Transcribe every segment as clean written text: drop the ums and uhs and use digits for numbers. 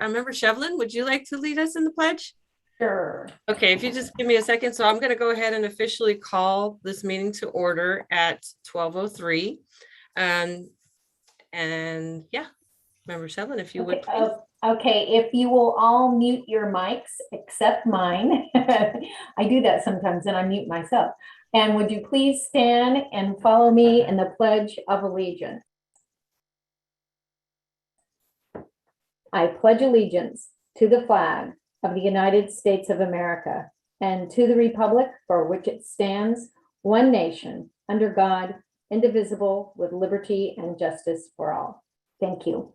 Member Shevlin, would you like to lead us in the pledge? Sure. Okay, if you just give me a second. So I'm going to go ahead and officially call this meeting to order at 12:03. And yeah, Member Shevlin, if you would please. Okay, if you will all mute your mics except mine. I do that sometimes and I mute myself. And would you please stand and follow me in the Pledge of Allegiance? I pledge allegiance to the flag of the United States of America and to the republic for which it stands, one nation, under God, indivisible, with liberty and justice for all. Thank you.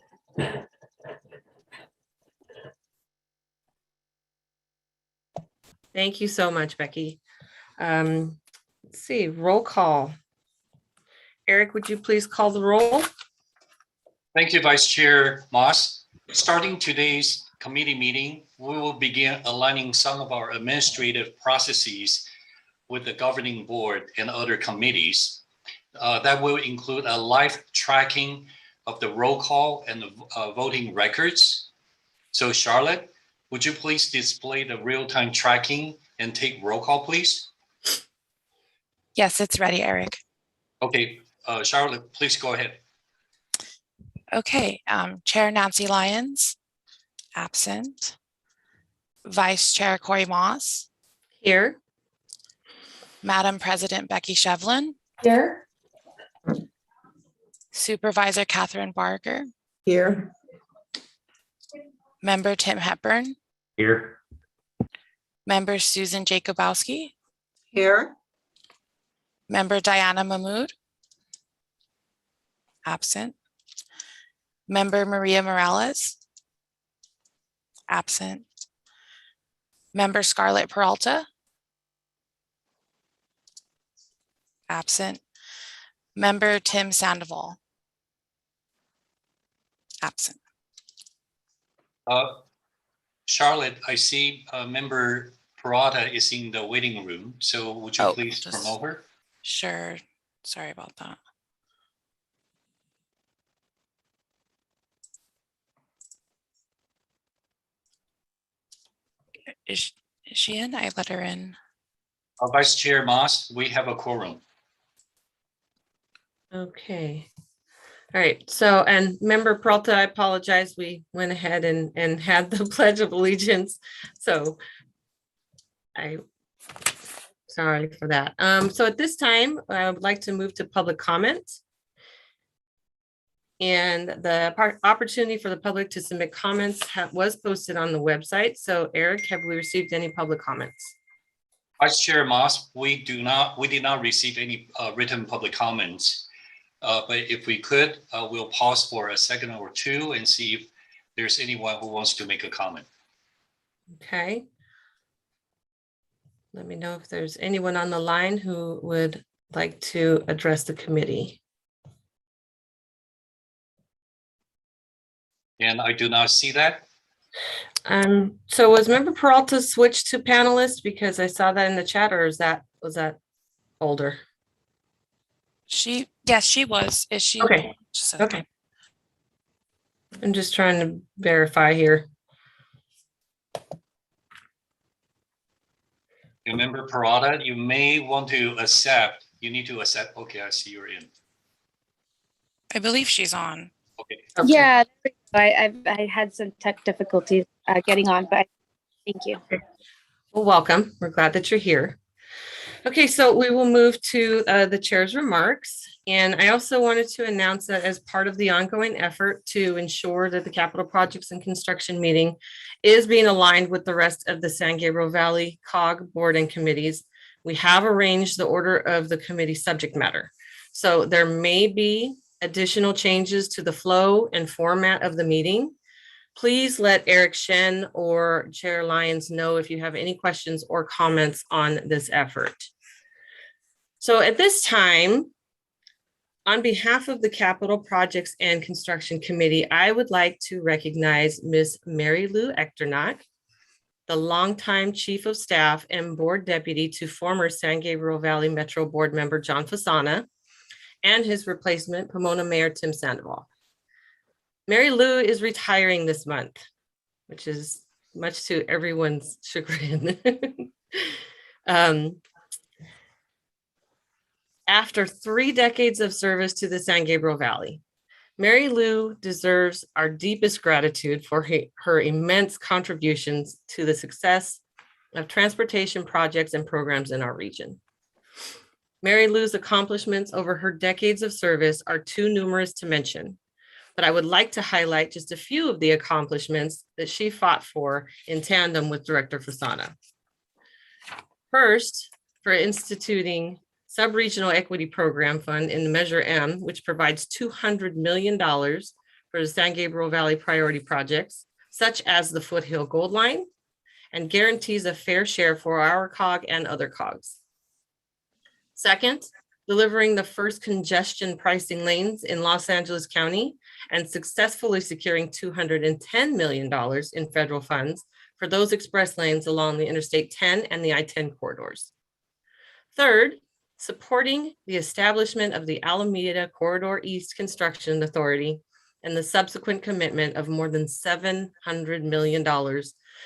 Thank you so much, Becky. Let's see, roll call. Eric, would you please call the roll? Thank you, Vice Chair Moss. Starting today's committee meeting, we will begin aligning some of our administrative processes with the governing board and other committees. That will include a live tracking of the roll call and the voting records. So Charlotte, would you please display the real-time tracking and take roll call, please? Yes, it's ready, Eric. Okay, Charlotte, please go ahead. Okay, Chair Nancy Lyons, absent. Vice Chair Corey Moss. Here. Madam President Becky Shevlin. Here. Supervisor Catherine Barger. Here. Member Tim Hepburn. Here. Member Susan Jacobowski. Here. Member Diana Mahmood. Absent. Member Maria Morales. Absent. Member Scarlett Peralta. Absent. Member Tim Sandoval. Absent. Charlotte, I see Member Parada is in the waiting room. So would you please promote her? Sure. Sorry about that. Is she in? I let her in. Vice Chair Moss, we have a quorum. Okay. All right. So, and Member Peralta, I apologize. We went ahead and had the Pledge of Allegiance. So sorry for that. So at this time, I would like to move to public comment. And the opportunity for the public to submit comments was posted on the website. So Eric, have we received any public comments? Vice Chair Moss, we did not receive any written public comments. But if we could, we'll pause for a second or two and see if there's anyone who wants to make a comment. Okay. Let me know if there's anyone on the line who would like to address the committee. And I do not see that. So was Member Peralta switched to panelist because I saw that in the chat, or was that older? Yes, she was. Is she? Okay. Okay. I'm just trying to verify here. Member Parada, you may want to accept. You need to accept. Okay, I see you're in. I believe she's on. Okay. Yeah, I had some tech difficulties getting on, but thank you. Well, welcome. We're glad that you're here. Okay, so we will move to the chair's remarks. And I also wanted to announce that as part of the ongoing effort to ensure that the capital projects and construction meeting is being aligned with the rest of the San Gabriel Valley COG board and committees, we have arranged the order of the committee subject matter. So there may be additional changes to the flow and format of the meeting. Please let Eric Shen or Chair Lyons know if you have any questions or comments on this effort. So at this time, on behalf of the Capital Projects and Construction Committee, I would like to recognize Ms. Mary Lou Echternock, the longtime Chief of Staff and Board Deputy to former San Gabriel Valley Metro Board member John Fasana, and his replacement, Pomona Mayor Tim Sandoval. Mary Lou is retiring this month. which is much to everyone's chagrin. Um, After 3 decades of service to the San Gabriel Valley, Mary Lou deserves our deepest gratitude for her immense contributions to the success of transportation projects and programs in our region. Mary Lou's accomplishments over her decades of service are too numerous to mention, but I would like to highlight just a few of the accomplishments that she fought for in tandem with Director Fasana. First, for instituting Sub-Regional Equity Program Fund in Measure M, which provides $200 million for the San Gabriel Valley priority projects, such as the Foothill Gold Line, and guarantees a fair share for our COG and other COGs. Second, delivering the first congestion pricing lanes in Los Angeles County and successfully securing $210 million in federal funds for those express lanes along the Interstate 10 and the I-10 corridors. Third, supporting the establishment of the Alameda Corridor East Construction Authority and the subsequent commitment of more than $700 million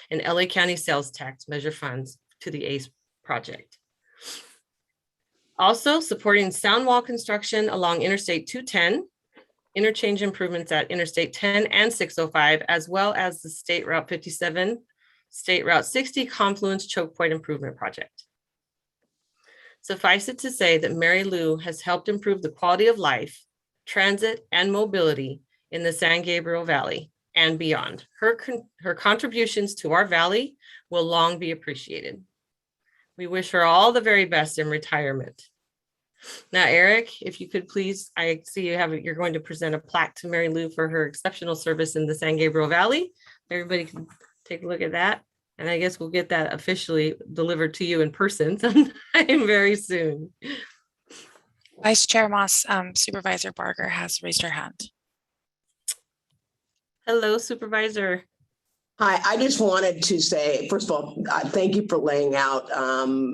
in LA County sales tax measure funds to the ACE project. Also supporting sound wall construction along Interstate 210, interchange improvements at Interstate 10 and 605, as well as the State Route 57, State Route 60 Confluence Choke Point Improvement Project. Suffice it to say that Mary Lou has helped improve the quality of life, transit, and mobility in the San Gabriel Valley and beyond. Her contributions to our valley will long be appreciated. We wish her all the very best in retirement. Now, Eric, if you could please, I see you're going to present a plaque to Mary Lou for her exceptional service in the San Gabriel Valley. Everybody can take a look at that. And I guess we'll get that officially delivered to you in person sometime very soon. Vice Chair Moss, Supervisor Barger has raised her hand. Hello, Supervisor. Hi, I just wanted to say, first of all, thank you for laying out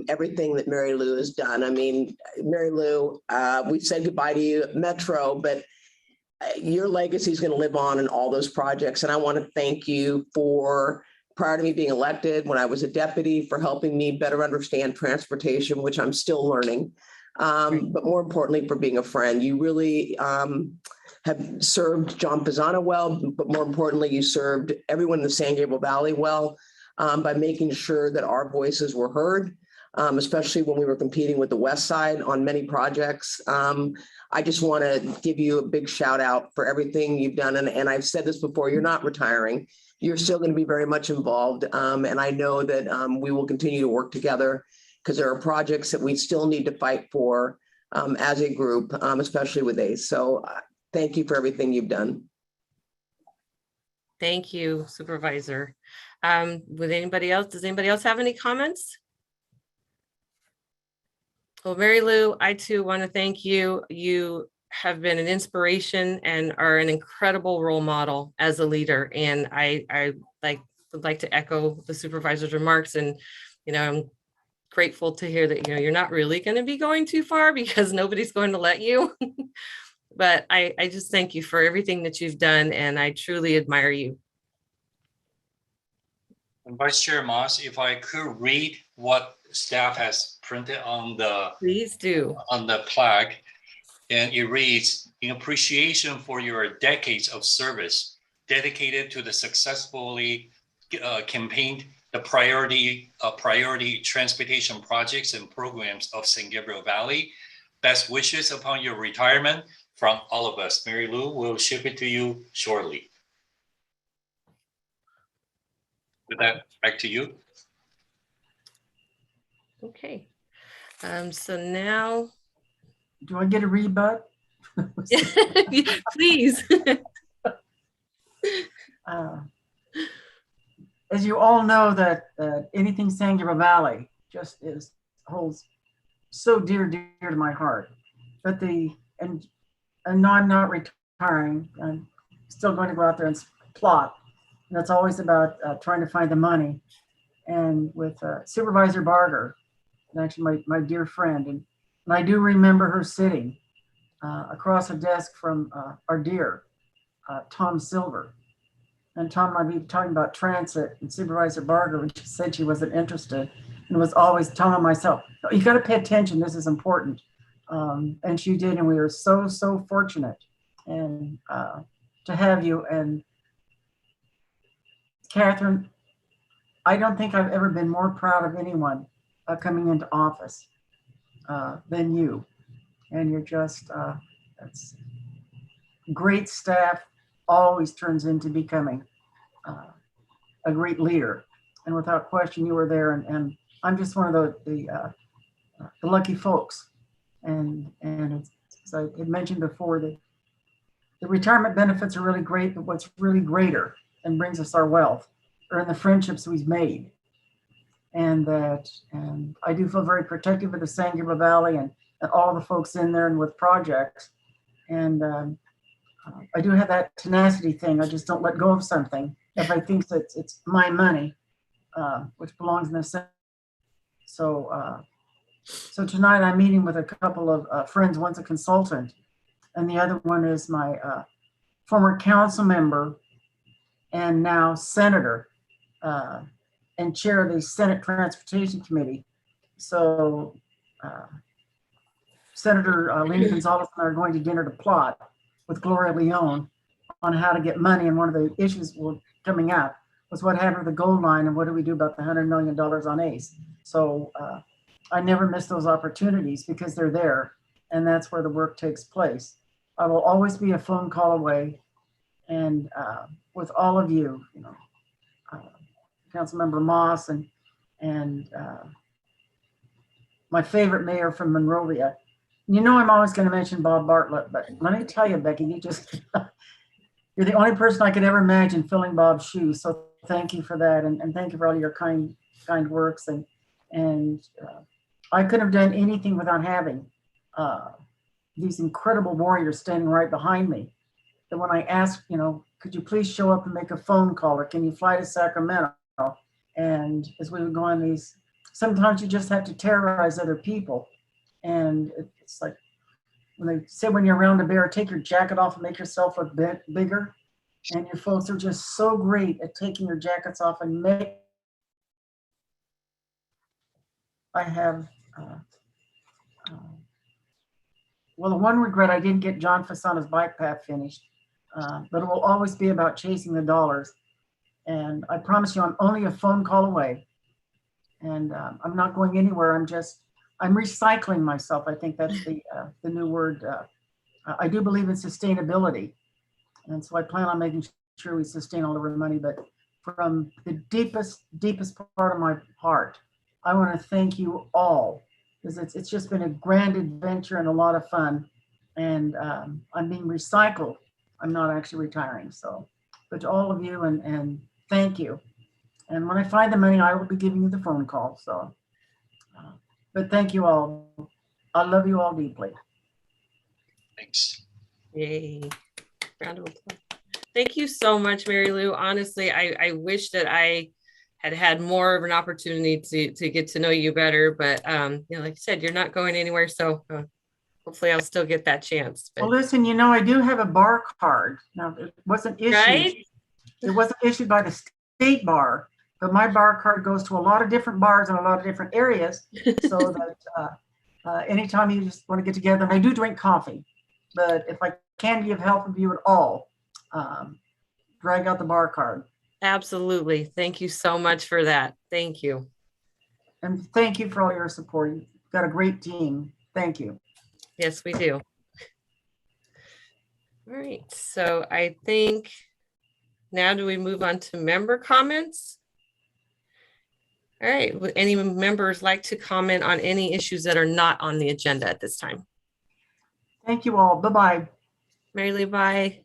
everything that Mary Lou has done. I mean, Mary Lou, we said goodbye to you at Metro, but your legacy is going to live on in all those projects. And I want to thank you for, prior to me being elected, when I was a deputy, for helping me better understand transportation, which I'm still learning. But more importantly, for being a friend. You really have served John Pisano well, but more importantly, you served everyone in the San Gabriel Valley well by making sure that our voices were heard, especially when we were competing with the West Side on many projects. I just want to give you a big shout out for everything you've done. And I've said this before, you're not retiring. You're still going to be very much involved. And I know that we will continue to work together because there are projects that we still need to fight for as a group, especially with ACE. So thank you for everything you've done. Thank you, Supervisor. Does anybody else have any comments? Well, Mary Lou, I too want to thank you. You have been an inspiration and are an incredible role model as a leader. And I would like to echo the supervisor's remarks. And, I'm grateful to hear that, you're not really going to be going too far because nobody's going to let you. But I just thank you for everything that you've done. And I truly admire you. And Vice Chair Moss, if I could read what staff has printed on the Please do. On the plaque, and it reads, in appreciation for your decades of service dedicated to the successfully campaigned the priority transportation projects and programs of San Gabriel Valley. Best wishes upon your retirement from all of us. Mary Lou will ship it to you shortly. With that, back to you. Okay. So now. Do I get a rebut? Please. As you all know, that anything San Gabriel Valley just holds so dear to my heart. But and no, I'm not retiring. I'm still going to go out there and plot. And that's always about trying to find the money. And with Supervisor Barger, and actually my dear friend, and I do remember her sitting across a desk from our dear Tom Silver. And Tom and I be talking about transit, and Supervisor Barger, when she said she wasn't interested, and was always telling myself, "No, you got to pay attention. This is important." And she did, and we were so fortunate and to have you. And Catherine, I don't think I've ever been more proud of anyone coming into office than you. And you're just that's great staff. Always turns into becoming a great leader, and without question, you were there. And I'm just one of the lucky folks. And it's, as I had mentioned before, the retirement benefits are really great, but what's really greater and brings us our wealth are in the friendships we've made. And I do feel very protective of the San Gabriel Valley and all the folks in there and with projects. And I do have that tenacity thing. I just don't let go of something if I think that it's my money, which belongs in the Senate. So tonight I'm meeting with a couple of friends. One's a consultant, and the other one is my former council member and now senator and chair of the Senate Transportation Committee. So Senator Lena Gonzalez and I are going to dinner to plot with Gloria Leone on how to get money. And one of the issues were coming up was what happened to the gold line and what do we do about the $100 million on ACE. So I never miss those opportunities because they're there, and that's where the work takes place. I will always be a phone call away, and with all of you, Councilmember Moss and my favorite mayor from Monrovia. I'm always going to mention Bob Bartlett, but let me tell you, Becky, you're the only person I could ever imagine filling Bob's shoes. So thank you for that, and thank you for all your kind works. And I couldn't have done anything without having these incredible warriors standing right behind me. That when I asked, could you please show up and make a phone call, or can you fly to Sacramento? And as we would go on these, sometimes you just have to terrorize other people. And it's like when they say when you're around a bear, take your jacket off and make yourself look bigger. And your folks are just so great at taking your jackets off and make. I have, well, the one regret, I didn't get John Fasana's bike path finished, but it will always be about chasing the dollars. And I promise you, I'm only a phone call away. And I'm not going anywhere. I'm recycling myself. I think that's the new word. I do believe in sustainability. And so I plan on making sure we sustain all of our money. But from the deepest part of my heart, I want to thank you all, because it's just been a grand adventure and a lot of fun. And I'm being recycled. I'm not actually retiring. So, but to all of you, and thank you. And when I find the money, I will be giving you the phone call. So, but thank you all. I love you all deeply. Thanks. Yay. Round of applause. Thank you so much, Mary Lou. Honestly, I wish that I had more of an opportunity to get to know you better, but like you said, you're not going anywhere. So hopefully I'll still get that chance. But. Well, listen, I do have a bar card. Now, it wasn't issued. Right? It wasn't issued by the state bar, but my bar card goes to a lot of different bars in a lot of different areas. So that anytime you just want to get together, and I do drink coffee, but if I can give help of you at all, drag out the bar card. Absolutely. Thank you so much for that. Thank you. And thank you for all your support. You've got a great team. Thank you. Yes, we do. All right. So I think now do we move on to member comments? All right. Would any members like to comment on any issues that are not on the agenda at this time? Thank you all. Bye-bye. Mary Lee, bye.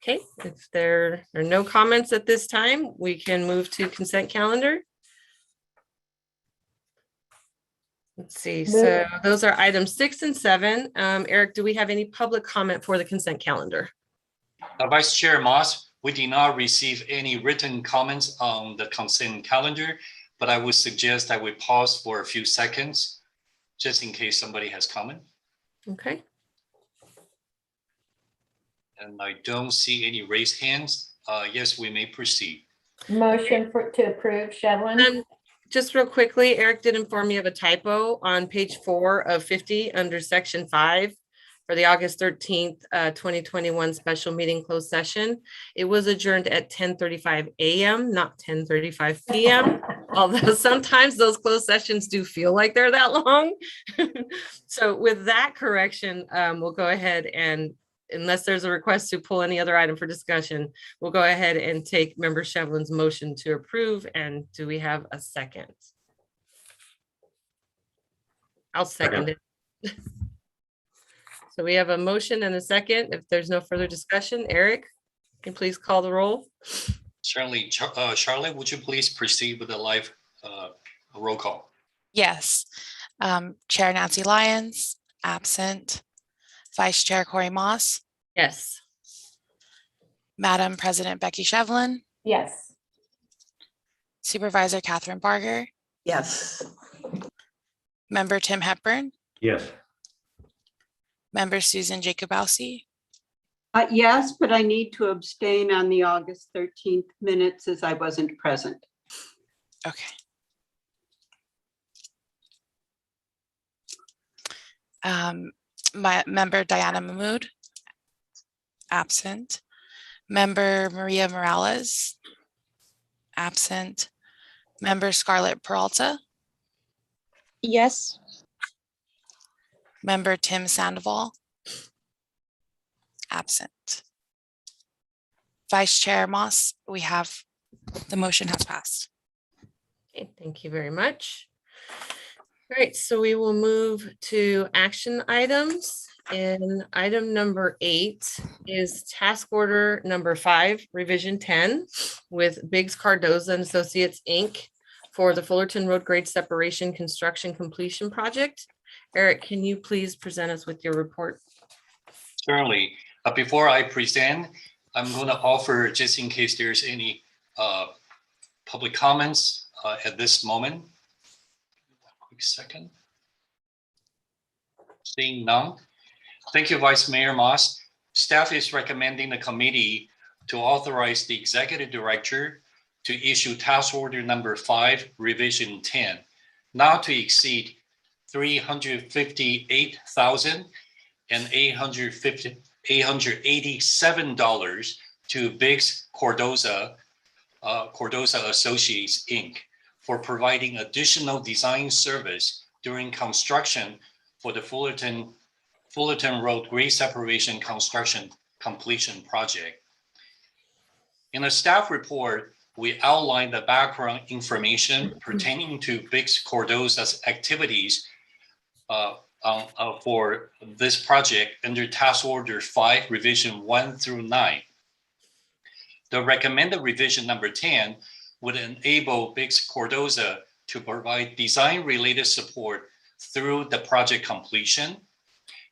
Okay, if there are no comments at this time, we can move to consent calendar. Let's see, so those are items 6 and 7. Eric, do we have any public comment for the consent calendar? Vice Chair Moss, we did not receive any written comments on the consent calendar, but I would suggest that we pause for a few seconds just in case somebody has comment. Okay. And I don't see any raised hands. Yes, we may proceed. Motion to approve, Shevlin. Just real quickly, Eric did inform me of a typo on page 4 of 50 under section 5 for the August 13th, 2021 special meeting closed session. It was adjourned at 10:35 a.m., not 10:35 p.m. Although sometimes those closed sessions do feel like they're that long. So with that correction, we'll go ahead and, unless there's a request to pull any other item for discussion, we'll go ahead and take Member Shevlin's motion to approve. And do we have a second? I'll second it. So we have a motion and a second. If there's no further discussion, Eric, can you please call the roll? Certainly. Charlotte, would you please proceed with the live roll call? Yes. Chair Nancy Lyons, absent. Vice Chair Corey Moss, Yes. Madam President Becky Shevlin, Yes. Supervisor Catherine Barger, Yes. Member Tim Hepburn, Yes. Member Susan Jacobowski. Yes, but I need to abstain on the August 13th minutes as I wasn't present. Okay. My member Diana Mahmood, absent. Member Maria Morales, absent. Member Scarlett Peralta, Yes. Member Tim Sandoval, absent. Vice Chair Moss, we have, the motion has passed. Okay, thank you very much. All right, so we will move to action items. And item number 8 is task order number 5, revision 10 with Biggs Cardoza and Associates, Inc. for the Fullerton Road Grade Separation Construction Completion Project. Eric, can you please present us with your report? Certainly. Before I present, I'm going to offer, just in case there's any public comments at this moment. Quick second. Seeing none. Thank you, Vice Mayor Moss. Staff is recommending the committee to authorize the executive director to issue task order number 5, revision 10, not to exceed $358,887 to Biggs Cardoza Associates, Inc. for providing additional design service during construction for the Fullerton Road Grade Separation Construction Completion Project. In a staff report, we outlined the background information pertaining to Biggs Cardoza's activities for this project under task order 5, revision 1 through 9. The recommended revision number 10 would enable Biggs Cardoza to provide design-related support through the project completion.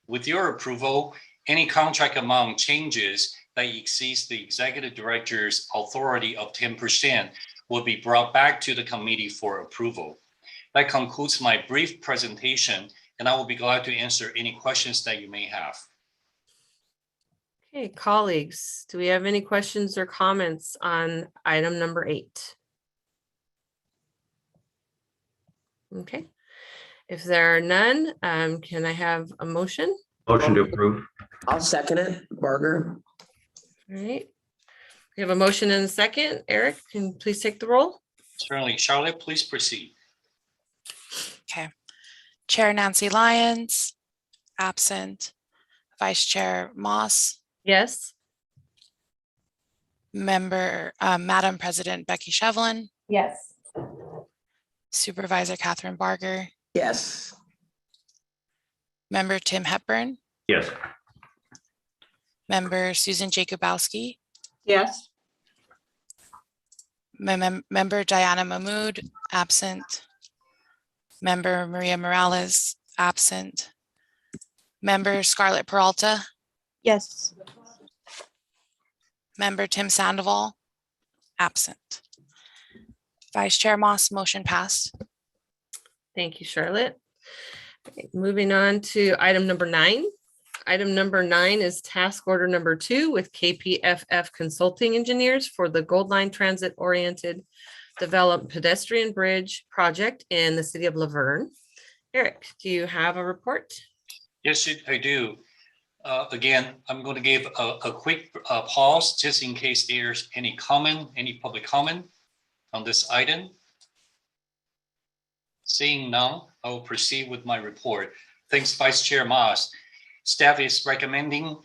With your approval, any contract amount changes that exceeds the executive director's authority of 10% will be brought back to the committee for approval. That concludes my brief presentation, and I will be glad to answer any questions that you may have. Okay, colleagues, do we have any questions or comments on item number 8? Okay, if there are none, can I have a motion? Motion to approve. I'll second it, Barger. All right. We have a motion and a second. Eric, can you please take the roll? Certainly. Charlotte, please proceed. Okay. Chair Nancy Lyons, absent. Vice Chair Moss, Yes. Member Madam President Becky Shevlin, Yes. Supervisor Catherine Barger, Yes. Member Tim Hepburn, Yes. Member Susan Jacobowski, Yes. Member Diana Mahmood, absent. Member Maria Morales, absent. Member Scarlett Peralta, Yes. Member Tim Sandoval, absent. Vice Chair Moss, motion passed. Thank you, Charlotte. Okay, moving on to item number 9. Item number 9 is task order number 2 with KPFF Consulting Engineers for the Gold Line Transit Oriented Developed Pedestrian Bridge Project in the city of Laverne. Eric, do you have a report? Yes, I do. Again, I'm going to give a quick pause just in case there's any public comment on this item. Seeing none, I will proceed with my report. Thanks, Vice Chair Moss. Staff is recommending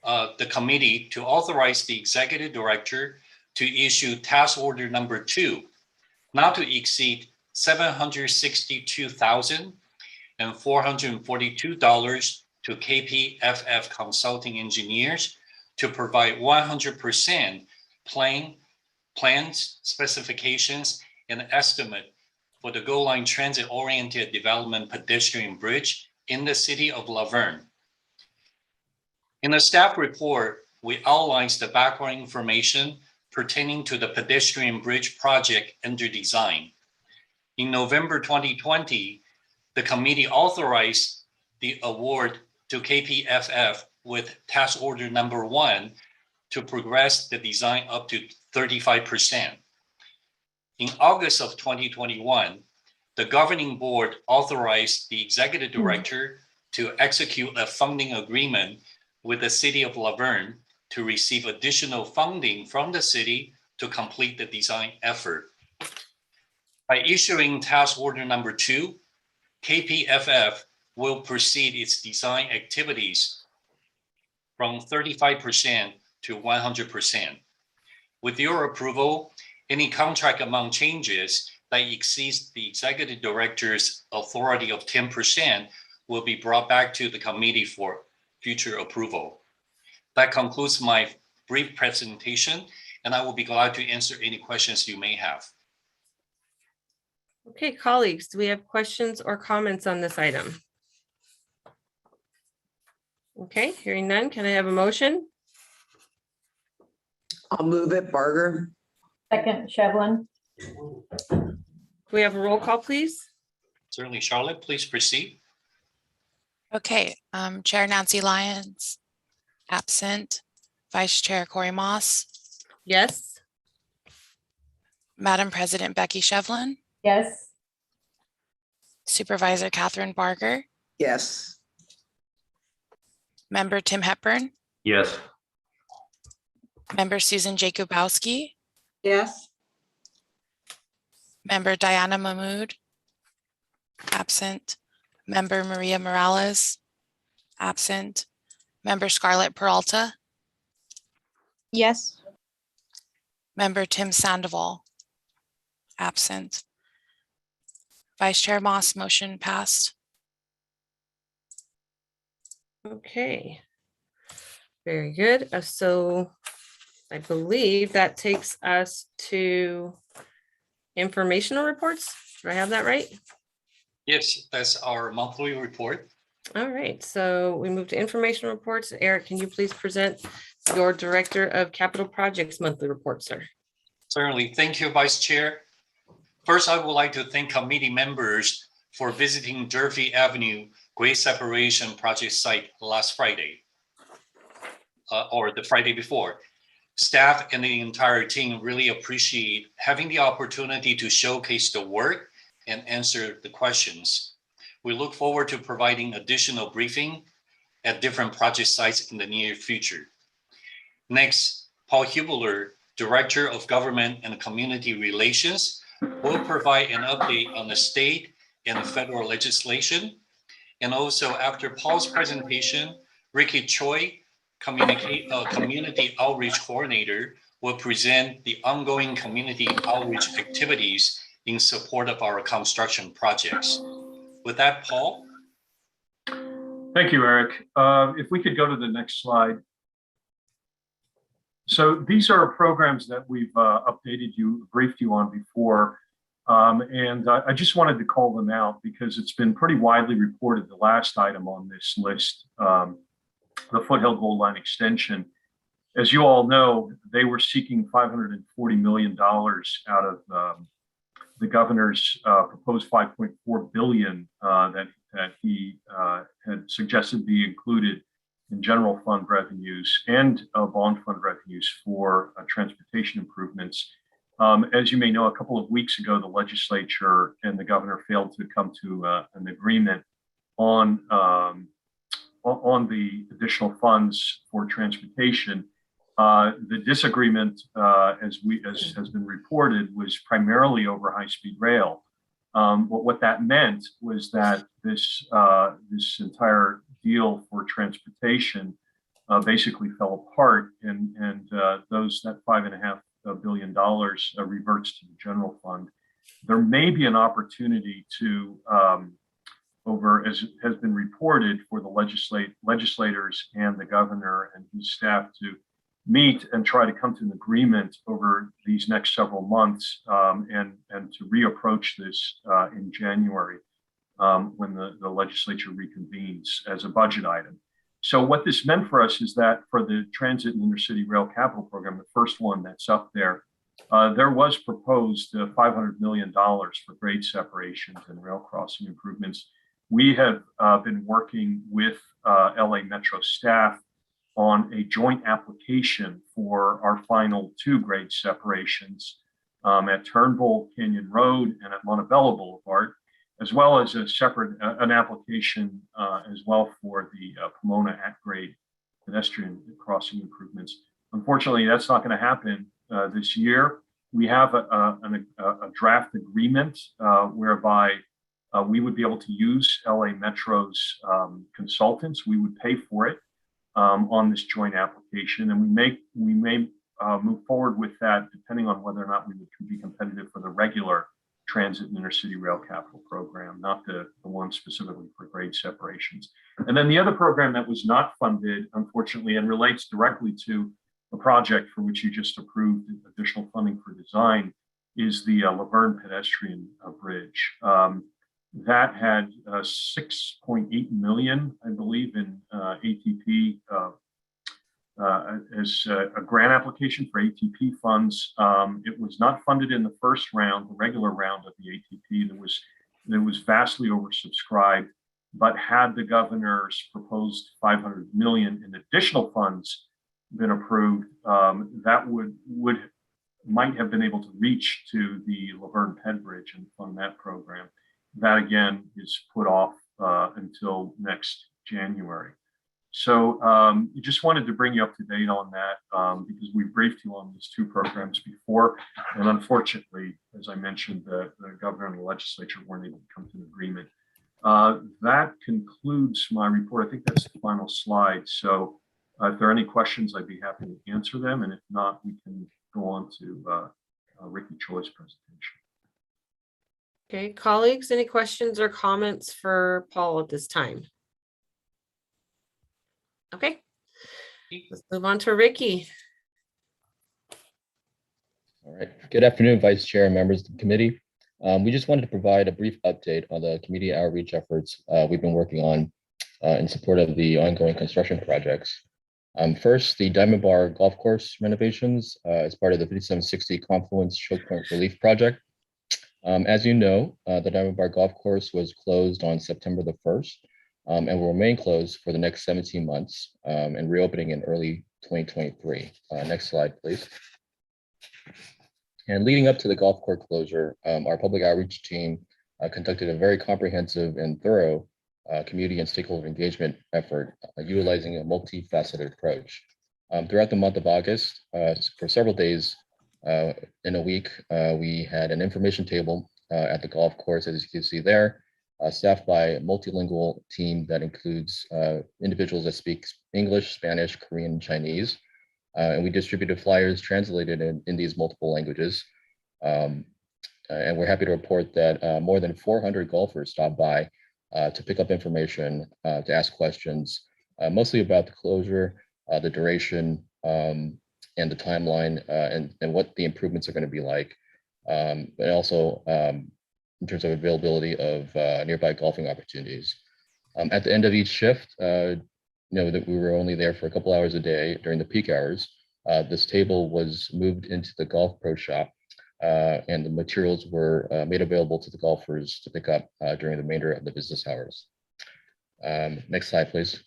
the committee to authorize the executive director to issue task order number 2, not to exceed $762,442 to KPFF Consulting Engineers to provide 100% plans, specifications, and estimate for the Gold Line Transit Oriented Development Pedestrian Bridge in the city of Laverne. In the staff report, we outline the background information pertaining to the pedestrian bridge project under design. In November 2020, the committee authorized the award to KPFF with task order number 1 to progress the design up to 35%. In August of 2021, the governing board authorized the executive director to execute a funding agreement with the city of Laverne to receive additional funding from the city to complete the design effort. By issuing task order number 2, KPFF will proceed its design activities from 35% to 100%. With your approval, any contract amount changes that exceeds the executive director's authority of 10% will be brought back to the committee for future approval. That concludes my brief presentation, and I will be glad to answer any questions you may have. Okay, colleagues, do we have questions or comments on this item? Okay, hearing none, can I have a motion? I'll move it, Barger. Second, Shevlin. Can we have a roll call, please? Certainly, Charlotte, please proceed. Okay, Chair Nancy Lyons, absent. Vice Chair Corey Moss, Yes. Madam President Becky Shevlin, Yes. Supervisor Catherine Barger, Yes. Member Tim Hepburn, Yes. Member Susan Jakubowski, Yes. Member Diana Mahmood, absent. Member Maria Morales, absent. Member Scarlett Peralta, Yes. Member Tim Sandoval, absent. Vice Chair Moss, motion passed. Okay. Very good. So I believe that takes us to informational reports. Do I have that right? Yes, that's our monthly report. All right, so we move to information reports. Eric, can you please present your Director of Capital Projects monthly report, sir? Certainly. Thank you, Vice Chair. First, I would like to thank committee members for visiting Durfee Avenue Grade Separation Project site last Friday, or the Friday before. Staff and the entire team really appreciate having the opportunity to showcase the work and answer the questions. We look forward to providing additional briefing at different project sites in the near future. Next, Paul Hubler, Director of Government and Community Relations, will provide an update on the state and federal legislation. And also after Paul's presentation, Ricky Choi, Community Outreach Coordinator, will present the ongoing community outreach activities in support of our construction projects. With that, Paul. Thank you, Eric. If we could go to the next slide. So these are programs that we've briefed you on before. And I just wanted to call them out because it's been pretty widely reported, the last item on this list, the Foothill Gold Line extension. As you all know, they were seeking $540 million out of the governor's proposed $5.4 billion that he had suggested be included in general fund revenues and bond fund revenues for transportation improvements. As you may know, a couple of weeks ago, the legislature and the governor failed to come to an agreement on the additional funds for transportation. The disagreement, as has been reported, was primarily over high-speed rail. But what that meant was that this entire deal for transportation basically fell apart, and that $5.5 billion reverts to the general fund. There may be an opportunity to as has been reported, for the legislators and the governor and his staff to meet and try to come to an agreement over these next several months, and to reapproach this in January when the legislature reconvenes as a budget item. So what this meant for us is that for the Transit and Intercity Rail Capital Program, the first one that's up there, there was proposed $500 million for grade separations and rail crossing improvements. We have been working with LA Metro staff on a joint application for our final 2 grade separations at Turnbull Canyon Road and at Montebello Boulevard, as well as a separate an application as well for the Pomona at-grade pedestrian crossing improvements. Unfortunately, that's not going to happen this year. We have a draft agreement whereby we would be able to use LA Metro's consultants. We would pay for it on this joint application, and we may move forward with that depending on whether or not we would be competitive for the regular Transit and Intercity Rail Capital Program, not the one specifically for grade separations. And then the other program that was not funded, unfortunately, and relates directly to the project for which you just approved additional funding for design, is the Laverne pedestrian bridge. That had 6.8 million, I believe, in ATP as a grant application for ATP funds. It was not funded in the first round, the regular round of the ATP. That was vastly oversubscribed, but had the governor's proposed 500 million in additional funds been approved, that might have been able to reach to the Laverne Ped Bridge and fund that program. That again is put off until next January. So just wanted to bring you up to date on that because we briefed you on these 2 programs before, and unfortunately, as I mentioned, the governor and the legislature weren't able to come to an agreement. That concludes my report. I think that's the final slide. So if there are any questions, I'd be happy to answer them, and if not, we can go on to Ricky Choi's presentation. Okay, colleagues, any questions or comments for Paul at this time? Okay, let's move on to Ricky. All right. Good afternoon, Vice Chair and members of the committee. We just wanted to provide a brief update on the community outreach efforts we've been working on in support of the ongoing construction projects. First, the Diamond Bar Golf Course renovations as part of the 5760 Confluence Choke Point Relief Project. As you know, the Diamond Bar Golf Course was closed on September the 1st and will remain closed for the next 17 months and reopening in early 2023. Next slide, please. And leading up to the golf course closure, our public outreach team conducted a very comprehensive and thorough community and stakeholder engagement effort utilizing a multifaceted approach. Throughout the month of August, for several days in a week, we had an information table at the golf course, as you can see there, staffed by a multilingual team that includes individuals that speak English, Spanish, Korean, and Chinese. And we distributed flyers translated in these multiple languages. And we're happy to report that more than 400 golfers stopped by to pick up information, to ask questions, mostly about the closure, the duration, and the timeline, and what the improvements are going to be like, but also in terms of availability of nearby golfing opportunities. At the end of each shift, that we were only there for a couple hours a day during the peak hours. This table was moved into the Golf Pro shop, and the materials were made available to the golfers to pick up during the remainder of the business hours. Next slide, please.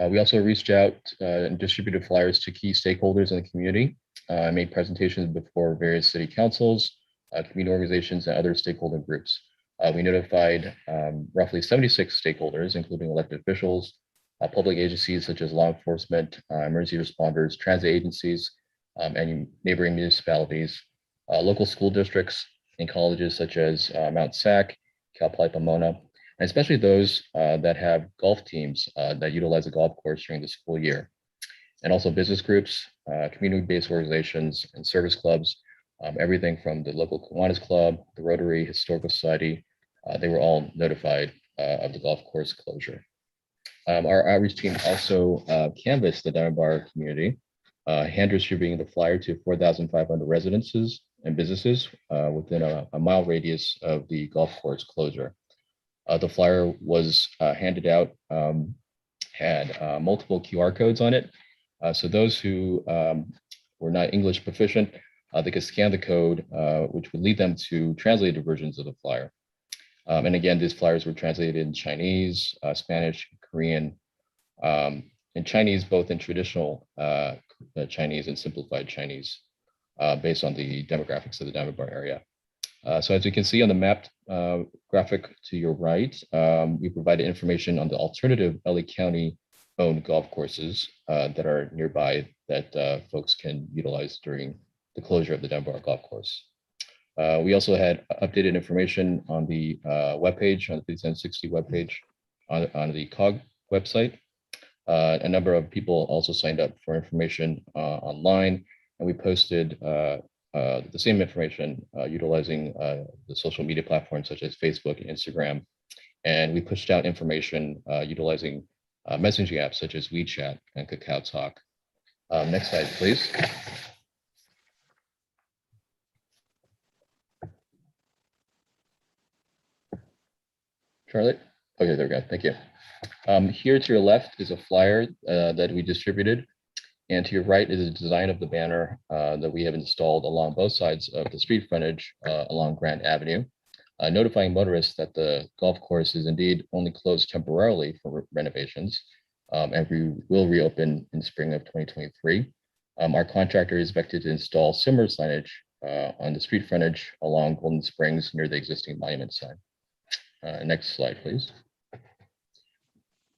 We also reached out and distributed flyers to key stakeholders in the community, made presentations before various city councils, community organizations, and other stakeholder groups. We notified roughly 76 stakeholders, including elected officials, public agencies such as law enforcement, emergency responders, transit agencies, and neighboring municipalities, local school districts, and colleges such as Mount Sac, Cal Poly Pomona, and especially those that have golf teams that utilize the golf course during the school year. And also business groups, community-based organizations, and service clubs, everything from the local Kiwanis Club, the Rotary, Historical Society, they were all notified of the golf course closure. Our outreach team also canvassed the Diamond Bar community, hand distributing the flyer to 4,500 residences and businesses within a mile radius of the golf course closure. The flyer was handed out, had multiple QR codes on it. So those who were not English proficient, they could scan the code, which would lead them to translated versions of the flyer. And again, these flyers were translated in Chinese, Spanish, Korean, and Chinese, both in traditional Chinese and simplified Chinese, based on the demographics of the Diamond Bar area. So as you can see on the mapped graphic to your right, we provided information on the alternative LA County owned golf courses that are nearby that folks can utilize during the closure of the Diamond Bar golf course. We also had updated information on the webpage, on the 3760 webpage, on the COG website. A number of people also signed up for information online, and we posted the same information utilizing the social media platforms such as Facebook and Instagram. And we pushed out information utilizing messaging apps such as WeChat and Kakao Talk. Next slide, please. Charlotte? Okay, there we go. Thank you. Here to your left is a flyer that we distributed. And to your right is a design of the banner that we have installed along both sides of the street frontage along Grant Avenue, notifying motorists that the golf course is indeed only closed temporarily for renovations, and we will reopen in spring of 2023. Our contractor is expected to install similar signage on the street frontage along Golden Springs near the existing monument sign. Next slide, please.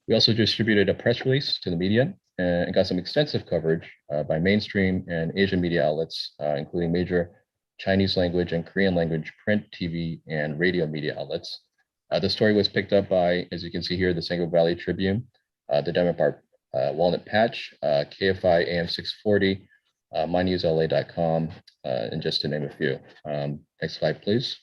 We also distributed a press release to the media and got some extensive coverage by mainstream and Asian media outlets, including major Chinese language and Korean language print, TV, and radio media outlets. The story was picked up by, as you can see here, the San Gabriel Valley Tribune, the Diamond Bar Walnut Patch, KFI AM 640, mynewsla.com, and just to name a few. Next slide, please.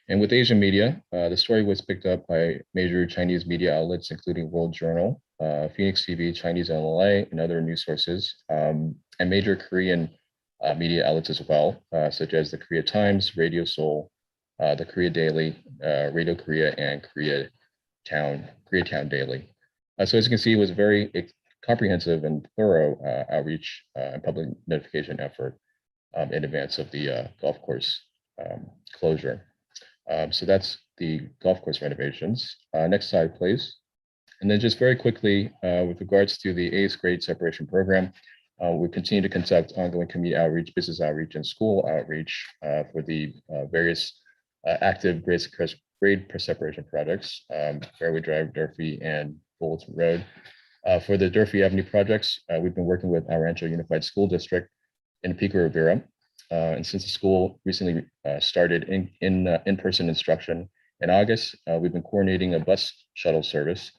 And with Asian media, the story was picked up by major Chinese media outlets, including World Journal, Phoenix TV, Chinese LA, and other news sources, and major Korean media outlets as well, such as the Korea Times, Radio Seoul, the Korea Daily, Radio Korea, and Koreatown Daily. So as you can see, it was a very comprehensive and thorough outreach and public notification effort in advance of the golf course closure. So that's the golf course renovations. Next slide, please. And then just very quickly, with regards to the 8th grade separation program, we continue to conduct ongoing community outreach, business outreach, and school outreach for the various active grade separation projects, Fairway Drive, Durfee, and Fulton Road. For the Durfee Avenue projects, we've been working with our Rancho Unified School District in Pico Rivera. And since the school recently started in-person instruction in August, we've been coordinating a bus shuttle service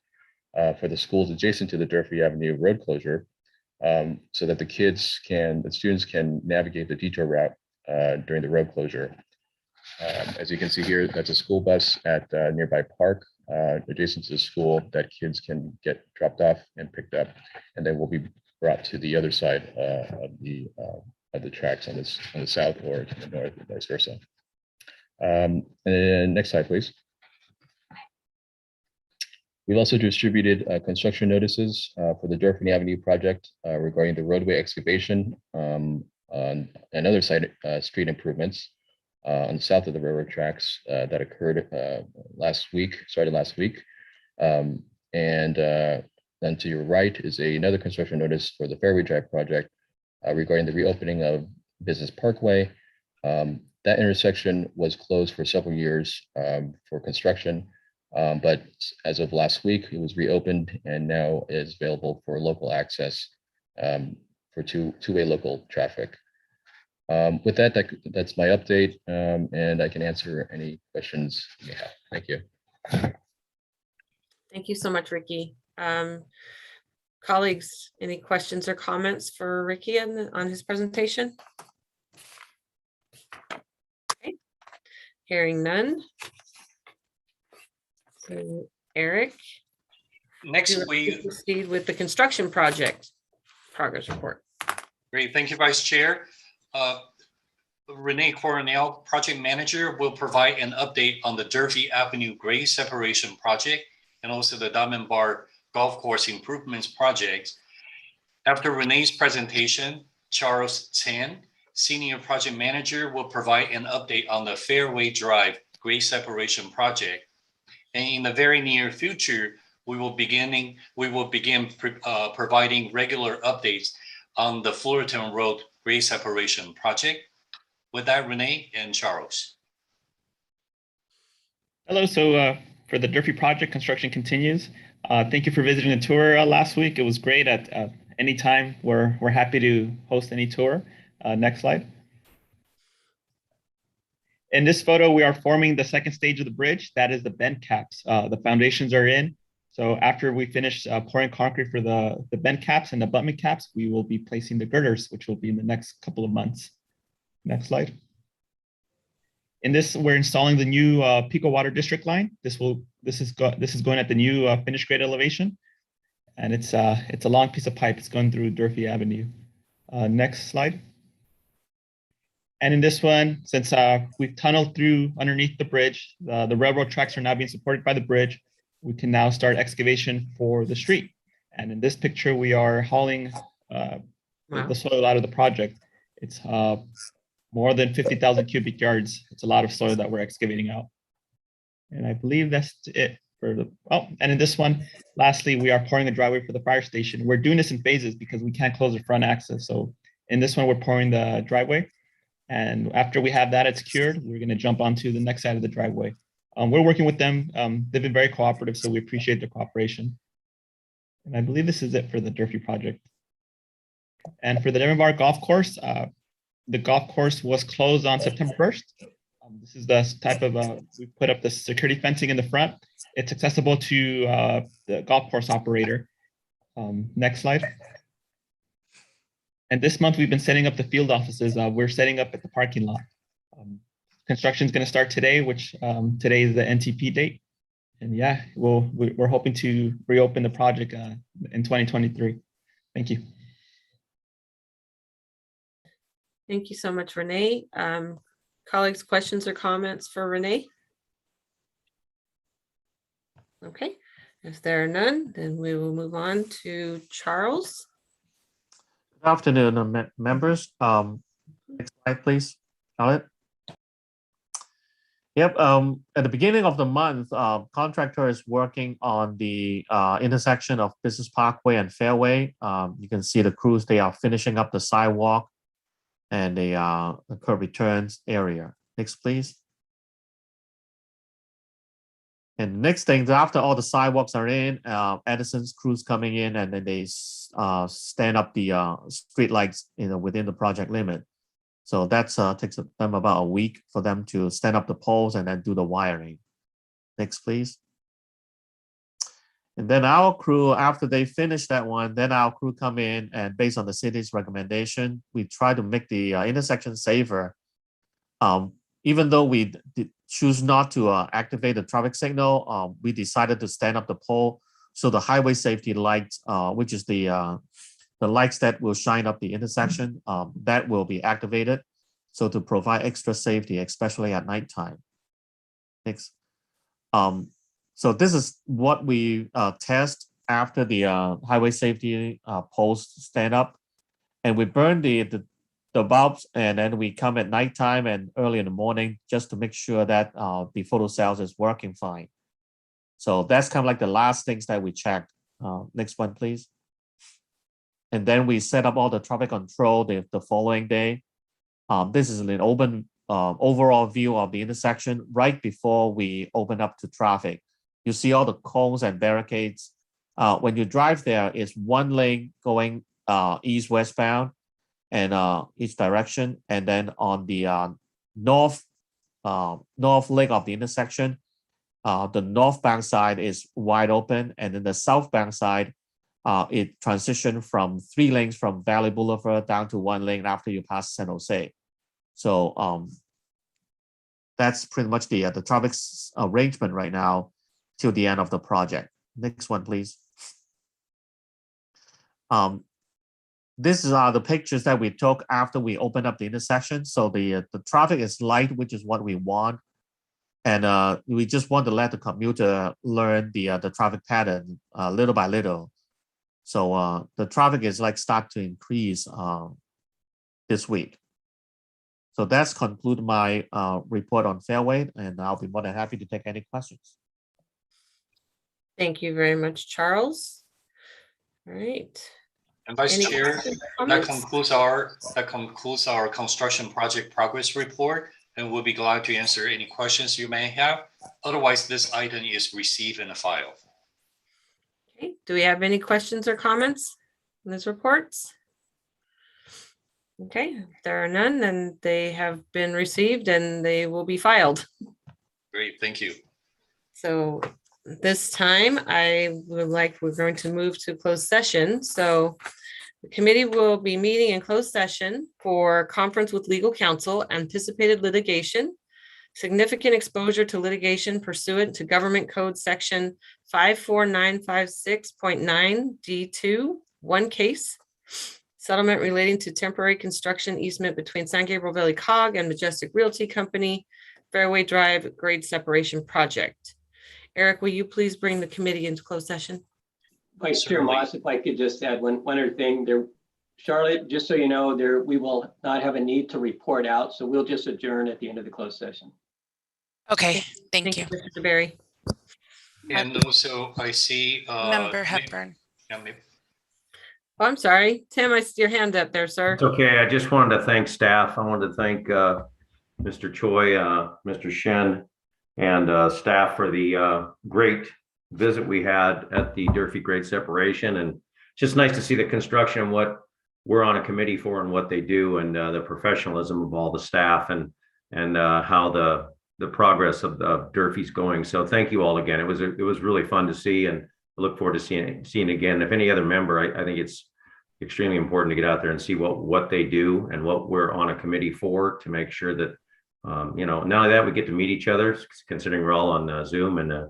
for the schools adjacent to the Durfee Avenue road closure, so that the students can navigate the detour route during the road closure. As you can see here, that's a school bus at a nearby park adjacent to the school that kids can get dropped off and picked up, and then will be brought to the other side of the tracks on the south or to the north, and vice versa. And next slide, please. We've also distributed construction notices for the Durfee Avenue project regarding the roadway excavation and other street improvements on the south of the railroad tracks that occurred started last week. And And then to your right is another construction notice for the Fairway Drive project regarding the reopening of Business Parkway. That intersection was closed for several years for construction, but as of last week, it was reopened and now is available for local access for two-way local traffic. With that, that's my update, and I can answer any questions you have. Thank you. Thank you so much, Ricky. Colleagues, any questions or comments for Ricky on his presentation? Okay. Hearing none. So Eric, Next, you we proceed with the construction project progress report. Great, thank you, Vice Chair. Renee Coronel, Project Manager, will provide an update on the Durfee Avenue grade separation project and also the Diamond Bar Golf Course Improvements Project. After Renee's presentation, Charles Tan, Senior Project Manager, will provide an update on the Fairway Drive grade separation project. And in the very near future, we will begin providing regular updates on the Fullerton Road grade separation project. With that, Renee and Charles. Hello. So for the Durfee project, construction continues. Thank you for visiting the tour last week. It was great. At any time, we're happy to host any tour. Next slide. In this photo, we are forming the second stage of the bridge. That is the bend caps. The foundations are in. So after we finish pouring concrete for the bend caps and the abutment caps, we will be placing the girders, which will be in the next couple of months. Next slide. In this, we're installing the new Pico Water District line. This is going at the new finished grade elevation, and it's a long piece of pipe. It's going through Durfee Avenue. Next slide. And in this one, since we've tunneled through underneath the bridge, the railroad tracks are now being supported by the bridge. We can now start excavation for the street. And in this picture, we are hauling the soil out of the project. It's more than 50,000 cubic yards. It's a lot of soil that we're excavating out. And I believe that's it for the, and in this one, lastly, we are pouring the driveway for the fire station. We're doing this in phases because we can't close the front access. So in this one, we're pouring the driveway. And after we have that, it's cured, we're gonna jump onto the next side of the driveway. We're working with them. They've been very cooperative, so we appreciate their cooperation. And I believe this is it for the Durfee project. And for the Diamond Bar Golf Course, the golf course was closed on September 1st. This is the type of, we put up the security fencing in the front. It's accessible to the golf course operator. Next slide. And this month we've been setting up the field offices. We're setting up at the parking lot. Construction is going to start today, which today is the NTP date. And yeah, we're hoping to reopen the project in 2023. Thank you. Thank you so much, Renee. Colleagues, questions or comments for Renee? Okay, if there are none, then we will move on to Charles. Good afternoon, members. Next slide, please, Charlotte. Yep, at the beginning of the month, contractor is working on the intersection of Business Parkway and Fairway. You can see the crews, they are finishing up the sidewalk and the curb returns area. Next, please. And the next thing, after all the sidewalks are in, Edison's crews coming in, and then they stand up the street lights, within the project limit. So that takes them about a week for them to stand up the poles and then do the wiring. Next, please. And then our crew, after they finish that one, then our crew come in, and based on the city's recommendation, we try to make the intersection safer. Even though we choose not to activate the traffic signal, we decided to stand up the pole so the highway safety lights, which is the lights that will shine up the intersection, that will be activated. So to provide extra safety, especially at nighttime. Next. So this is what we test after the highway safety poles stand up, and we burn the bulbs, and then we come at nighttime and early in the morning just to make sure that the photo cells is working fine. So that's kind of like the last things that we checked. Next one, please. And then we set up all the traffic control the following day. This is an open overall view of the intersection right before we open up to traffic. You see all the cones and barricades. When you drive there, it's one lane going east westbound and each direction, and then on the north leg of the intersection, the northbound side is wide open, and then the southbound side, it transitioned from 3 lanes from Valley Boulevard down to 1 lane after you pass San Jose. So that's pretty much the traffic arrangement right now till the end of the project. Next one, please. These are the pictures that we took after we opened up the intersection. So the traffic is light, which is what we want. And we just want to let the commuter learn the traffic pattern little by little. So the traffic is like start to increase this week. So that's conclude my report on Fairway, and I'll be more than happy to take any questions. Thank you very much, Charles. All right. And Vice Any Chair, questions or that comments? concludes our construction project progress report, and we'll be glad to answer any questions you may have. Otherwise, this item is received in a file. Okay. Do we have any questions or comments on these reports? Okay, if there are none, then they have been received and they will be filed. Great, thank you. So this time we're going to move to closed session. So the committee will be meeting in closed session for conference with legal counsel, anticipated litigation, significant exposure to litigation pursuant to Government Code Section 54956.9 D2, one case, settlement relating to temporary construction easement between San Gabriel Valley COG and Majestic Realty Company, Fairway Drive grade separation project. Eric, will you please bring the committee into closed session? Vice Chair Moss, if I could just add one other thing there. Charlotte, just so you know, we will not have a need to report out, so we'll just adjourn at the end of the closed session. Okay, thank you. Mr. Berry. And also I see Member Hepburn. Yeah, maybe. Oh, I'm sorry, Tim, I see your hand up there, sir. It's okay. I just wanted to thank staff. I wanted to thank Mr. Choi, Mr. Shen, and staff for the great visit we had at the Durfee grade separation. And just nice to see the construction and what we're on a committee for and what they do, and the professionalism of all the staff, and how the progress of Durfee's going. So thank you all again. It was really fun to see, and I look forward to seeing again. If any other member, I think it's extremely important to get out there and see what they do and what we're on a committee for, to make sure that not only that we get to meet each other, considering we're all on Zoom, and